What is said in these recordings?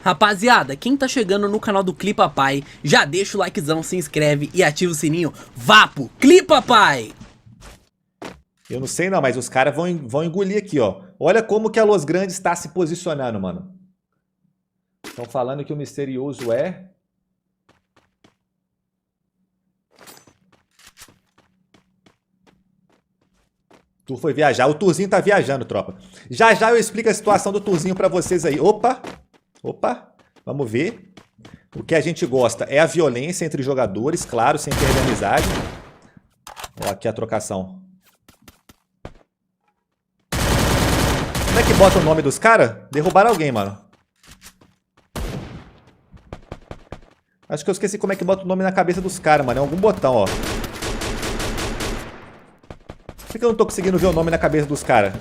Rapaziada, quem tá chegando no canal do Clipapai, já deixa o likezão, se inscreve e ativa o sininho. Vapo, Clipapai! Eu não sei não, mas os caras vão engolir aqui, ó. Olha como que a Los Grandes está se posicionando, mano. Estão falando que o misterioso é... Tu foi viajar. O Turzinho tá viajando, tropa. Já já eu explico a situação do Turzinho pra vocês aí. Opa! Opa! Vamos ver. O que a gente gosta é a violência entre jogadores, claro, sem perder a amizade. Ó, aqui a trocação. Como é que bota o nome dos caras? Derrubaram alguém, mano. Acho que eu esqueci como é que bota o nome na cabeça dos caras, mano. É algum botão, ó. Por que eu não tô conseguindo ver o nome na cabeça dos caras?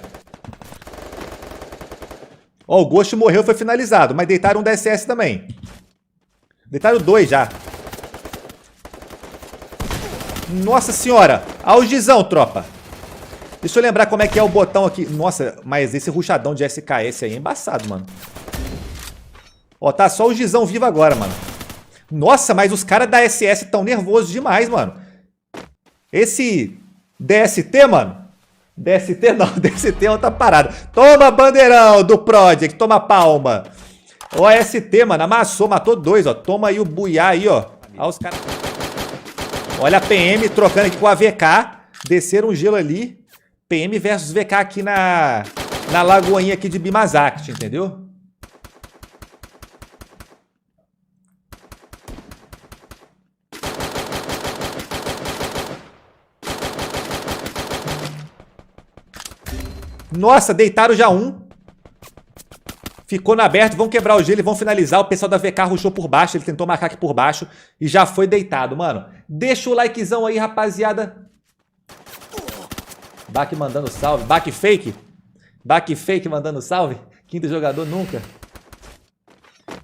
Ó, o Ghost morreu e foi finalizado, mas deitaram um DSS também. Deitaram dois já. Nossa senhora! Algizão, tropa. Deixa eu lembrar como é que é o botão aqui. Nossa, mas esse rushadão de SKS aí é embaçado, mano. Ó, tá só o Gizão vivo agora, mano. Nossa, mas os caras da SS tão nervosos demais, mano. Esse DST, mano. DST não, DST é outra parada. Toma, bandeirão do Project, toma palma. OST, mano, amassou, matou dois, ó. Toma aí o buiá aí, ó. Olha os caras. Olha a PM trocando aqui com a VK. Desceram um gelo ali. PM versus VK aqui na lagoinha aqui de Bimazakt, entendeu? Nossa, deitaram já um. Ficou no aberto, vão quebrar o gelo e vão finalizar. O pessoal da VK rushou por baixo, ele tentou marcar aqui por baixo e já foi deitado, mano. Deixa o likezão aí, rapaziada. Bak mandando salve. Bak fake. Bak fake mandando salve. Quinto jogador nunca.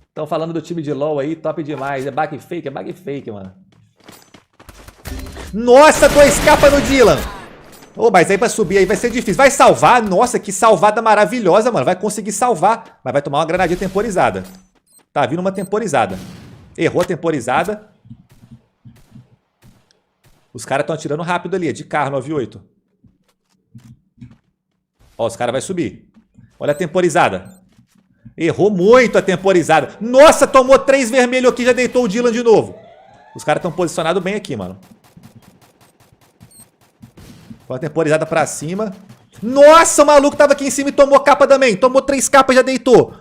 Estão falando do time de LoL aí, top demais. É Bak fake, mano. Nossa, 2K no Dylan. Ô, mas aí pra subir aí vai ser difícil. Vai salvar? Nossa, que salvada maravilhosa, mano. Vai conseguir salvar. Mas vai tomar uma granadinha temporizada. Tá vindo uma temporizada. Errou a temporizada. Os caras estão atirando rápido ali. É de carro, 98. Ó, os caras vão subir. Olha a temporizada. Errou muito a temporizada. Nossa, tomou 3 vermelho aqui. Já deitou o Dylan de novo. Os caras estão posicionados bem aqui, mano. Uma temporizada pra cima. Nossa, o maluco tava aqui em cima e tomou capa também. Tomou 3 capas e já deitou.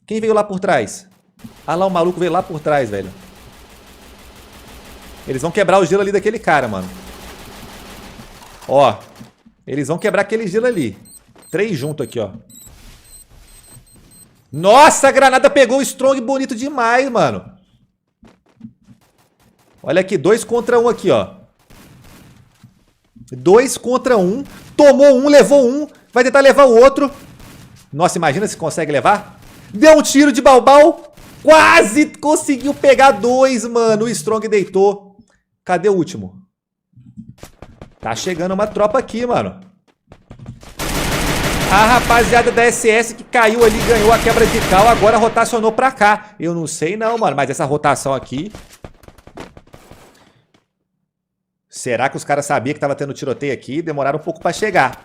Quem veio lá por trás? Ah lá, o maluco veio lá por trás, velho. Eles vão quebrar o gelo ali daquele cara, mano. Ó. Eles vão quebrar aquele gelo ali. 3 junto aqui, ó. Nossa, a granada pegou o Strong bonito demais, mano. Olha aqui, 2 contra 1 aqui, ó. 2 contra 1. Tomou um, levou um. Vai tentar levar o outro. Nossa, imagina se consegue levar. Deu um tiro de balbal. Quase conseguiu pegar 2, mano. O Strong deitou. Cadê o último? Tá chegando uma tropa aqui, mano. A rapaziada da SS que caiu ali, ganhou a quebra de cal, agora rotacionou pra cá. Eu não sei não, mano, mas essa rotação aqui... Será que os caras sabiam que tava tendo tiroteio aqui e demoraram um pouco pra chegar?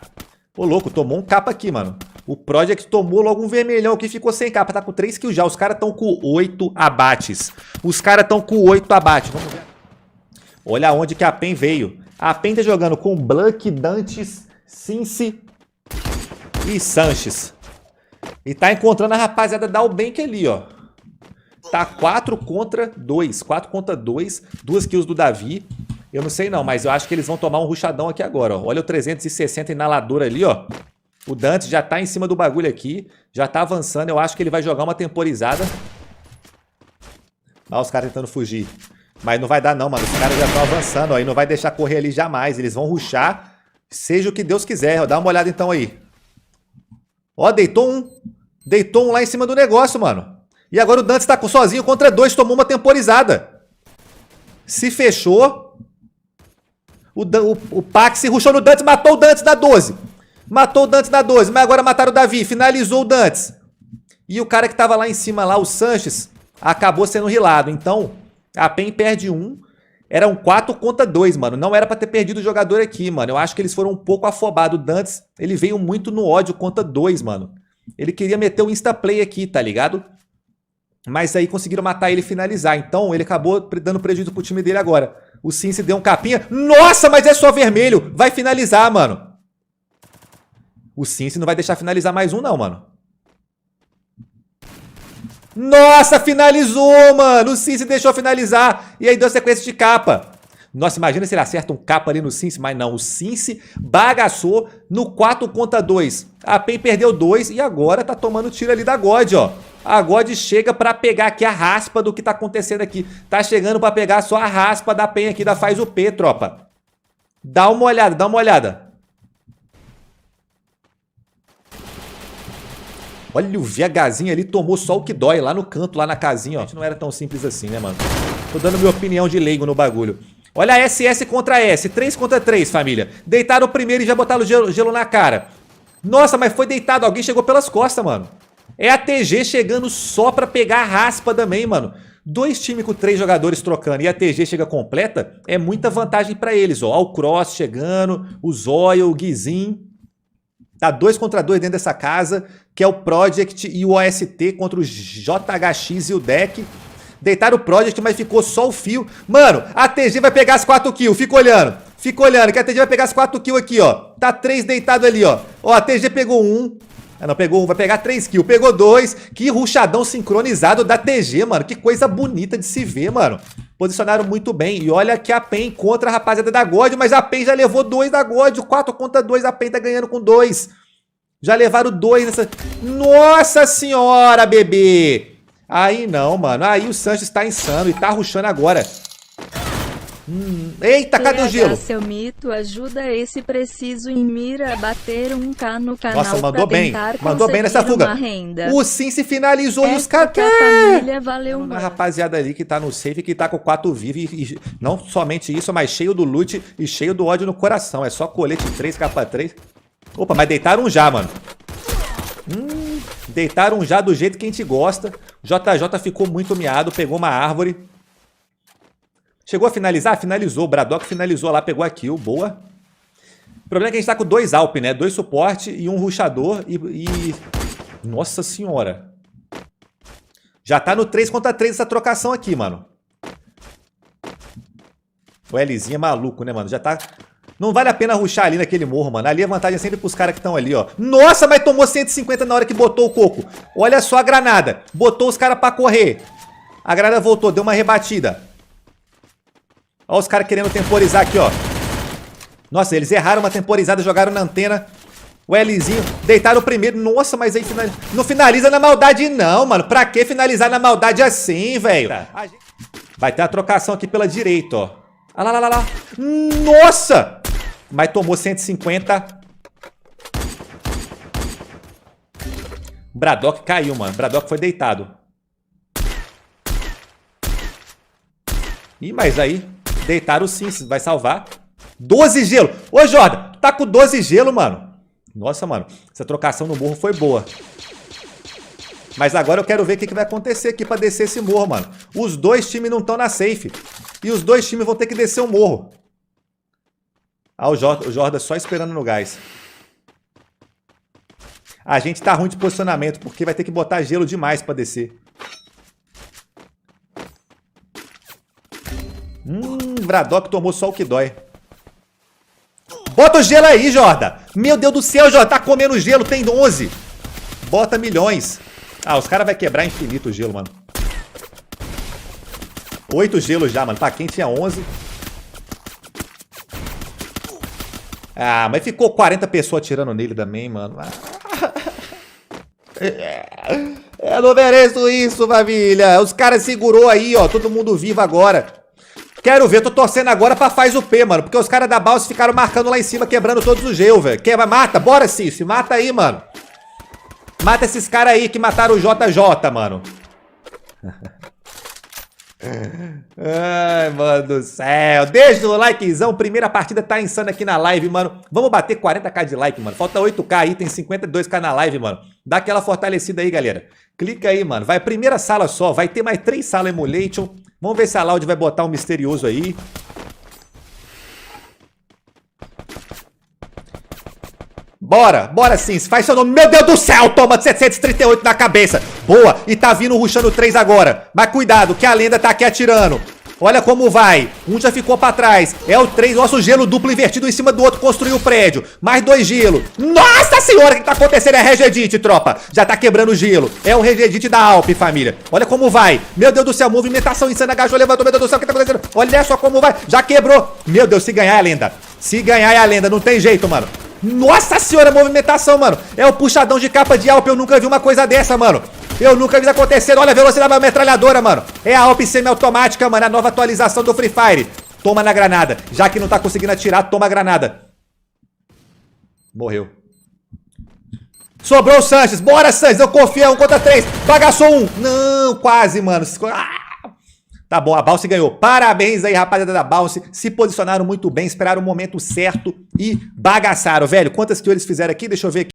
Ô, louco, tomou um capa aqui, mano. O Project tomou logo um vermelhão aqui, ficou sem capa. Tá com 3 kills já. Os caras estão com 8 abates. Os caras estão com 8 abates. Vamos ver. Olha onde que a PEN veio. A PEN tá jogando com Blank, Dantes, Cincy e Sanches. E tá encontrando a rapaziada da Ubank ali, ó. Tá 4 contra 2. 4 contra 2. 2 kills do Davi. Eu não sei não, mas eu acho que eles vão tomar um rushadão aqui agora, ó. Olha o 360 inalador ali, ó. O Dante já tá em cima do bagulho aqui. Já tá avançando. Eu acho que ele vai jogar uma temporizada. Olha os caras tentando fugir. Mas não vai dar não, mano. Os caras já estão avançando, ó. E não vai deixar correr ali jamais. Eles vão rushar. Seja o que Deus quiser. Ó. Dá uma olhada então aí. Ó, deitou um. Deitou um lá em cima do negócio, mano. E agora o Dante tá sozinho contra 2. Tomou uma temporizada. Se fechou. O Pax rushou no Dantes, matou o Dantes da 12. Matou o Dantes da 12, mas agora mataram o Davi. Finalizou o Dantes. E o cara que tava lá em cima, lá, o Sanches, acabou sendo rilado. Então, a PEN perde um. Era um 4 contra 2, mano. Não era pra ter perdido o jogador aqui, mano. Eu acho que eles foram um pouco afobados. O Dantes, ele veio muito no ódio contra 2, mano. Ele queria meter o instaplay aqui, tá ligado? Mas aí conseguiram matar ele e finalizar. Então, ele acabou dando prejuízo pro time dele agora. O Cincy deu um capinha. Nossa, mas é só vermelho. Vai finalizar, mano. O Cincy não vai deixar finalizar mais um, não, mano. Nossa, finalizou, mano. O Cincy deixou finalizar. E aí deu sequência de capa. Nossa, imagina se ele acerta um capa ali no Cincy. Mas não, o Cincy bagaçou no 4 contra 2. A PEN perdeu 2 e agora tá tomando tiro ali da God, ó. A God chega pra pegar aqui a raspa do que tá acontecendo aqui. Tá chegando pra pegar só a raspa da PEN aqui da Faz o P, tropa. Dá uma olhada, dá uma olhada. Olha o VHzinho ali, tomou só o que dói lá no canto, lá na casinha, ó. Não era tão simples assim, né, mano? Tô dando minha opinião de leigo no bagulho. Olha a SS contra S, 3 contra 3, família. Deitaram o primeiro e já botaram gelo na cara. Nossa, mas foi deitado, alguém chegou pelas costas, mano. É a TG chegando só pra pegar a raspa também, mano. 2 times com 3 jogadores trocando e a TG chega completa, é muita vantagem pra eles, ó. O Cross chegando, o Zóio, o Guizinho. Tá 2 contra 2 dentro dessa casa, que é o Project e o OST contra o JHX e o Deck. Deitaram o Project, mas ficou só o fio. Mano, a TG vai pegar as 4 kills, fica olhando. Fica olhando, que a TG vai pegar as 4 kills aqui, ó. Tá 3 deitado ali, ó. Ó, a TG pegou 1. Ah, não, pegou 1, vai pegar 3 kills. Pegou 2. Que rushadão sincronizado da TG, mano. Que coisa bonita de se ver, mano. Posicionaram muito bem. E olha que a PEN contra a rapaziada da God, mas a PEN já levou 2 da God. 4 contra 2, a PEN tá ganhando com 2. Já levaram 2 nessa... Nossa senhora, bebê! Aí não, mano. Aí o Sanches tá insano e tá rushando agora. Eita, cadê o gelo? Seu mito ajuda esse preciso em mira a bater 1K no canal. Nossa, mandou bem. Mandou bem nessa fuga. O Cincy finalizou e os caras... família valeu, uma rapaziada ali que tá no safe, que tá com 4 vivos. E não somente isso, mas cheio do loot e cheio do ódio no coração. É só colete 3, capa 3. Opa, mas deitaram já, mano. Deitaram já do jeito que a gente gosta. O JJ ficou muito miado, pegou uma árvore. Chegou a finalizar? Finalizou. O Braddock finalizou lá, pegou a kill. Boa. O problema é que a gente tá com 2 Alp, né? 2 suporte e um rushador e... Nossa senhora. Já tá no 3 contra 3 essa trocação aqui, mano. O Lzinho é maluco, né, mano? Já tá... Não vale a pena rushar ali naquele morro, mano. Ali a vantagem é sempre pros caras que estão ali, ó. Nossa, mas tomou 150 na hora que botou o coco. Olha só a granada. Botou os caras pra correr. A granada voltou, deu uma rebatida. Olha os caras querendo temporizar aqui, ó. Nossa, eles erraram uma temporizada, jogaram na antena. O Lzinho, deitaram o primeiro. Nossa, mas aí não finaliza na maldade não, mano. Pra que finalizar na maldade assim, velho? Vai ter a trocação aqui pela direita, ó. Ah lá, lá, lá, lá. Nossa! Mas tomou 150. Braddock caiu, mano. Braddock foi deitado. Ih, mas aí... Deitaram sim, vai salvar. 12 gelo. Ô, Jordan, tá com 12 gelo, mano. Nossa, mano. Essa trocação no morro foi boa. Mas agora eu quero ver o que vai acontecer aqui pra descer esse morro, mano. Os 2 times não estão na safe. E os 2 times vão ter que descer o morro. Ah, o Jordan só esperando no gás. A gente tá ruim de posicionamento, porque vai ter que botar gelo demais pra descer. Braddock tomou só o que dói. Bota o gelo aí, Jordan. Meu Deus do céu, Jordan. Tá comendo gelo, tem 11. Bota milhões. Ah, os caras vão quebrar infinito o gelo, mano. 8 gelos já, mano. Pra quem tinha 11. Ah, mas ficou 40 pessoas atirando nele também, mano. Eu não mereço isso, família. Os caras segurou aí, ó. Todo mundo vivo agora. Quero ver, tô torcendo agora pra Faz o P, mano. Porque os caras da Balsa ficaram marcando lá em cima, quebrando todos os gel, velho. Mata, bora, Cici. Mata aí, mano. Mata esses caras aí que mataram o JJ, mano. Ai, mano do céu. Deixa o likezão. Primeira partida tá insana aqui na live, mano. Vamos bater 40k de like, mano. Falta 8k aí, tem 52k na live, mano. Dá aquela fortalecida aí, galera. Clica aí, mano. Vai primeira sala só. Vai ter mais 3 salas Emulation. Vamos ver se a Loud vai botar um misterioso aí. Bora, bora sim, faz seu nome. Meu Deus do céu, toma 738 na cabeça. Boa, e tá vindo rushando 3 agora. Mas cuidado, que a lenda tá aqui atirando. Olha como vai, um já ficou pra trás. É o 3, nosso gelo duplo invertido em cima do outro, construiu o prédio. Mais 2 gelo. Nossa senhora, o que tá acontecendo? É Regedit, tropa. Já tá quebrando o gelo. É o Regedit da Alp, família. Olha como vai. Meu Deus do céu, movimentação insana. Agachou, levantou, meu Deus do céu, o que tá acontecendo? Olha só como vai. Já quebrou. Meu Deus, se ganhar é a lenda. Se ganhar é a lenda, não tem jeito, mano. Nossa senhora, movimentação, mano. É o puxadão de capa de Alp. Eu nunca vi uma coisa dessa, mano. Eu nunca vi isso acontecer. Olha a velocidade da metralhadora, mano. É a Alp semi-automática, mano. A nova atualização do Free Fire. Toma na granada. Já que não tá conseguindo atirar, toma a granada. Morreu. Sobrou o Sanches. Bora, Sanches. Eu confio. 1 contra 3. Bagaçou 1. Não, quase, mano. Tá bom, a Bounce ganhou. Parabéns aí, rapaziada da Bounce. Se posicionaram muito bem, esperaram o momento certo e bagaçaram, velho. Quantas kills eles fizeram aqui? Deixa eu ver aqui.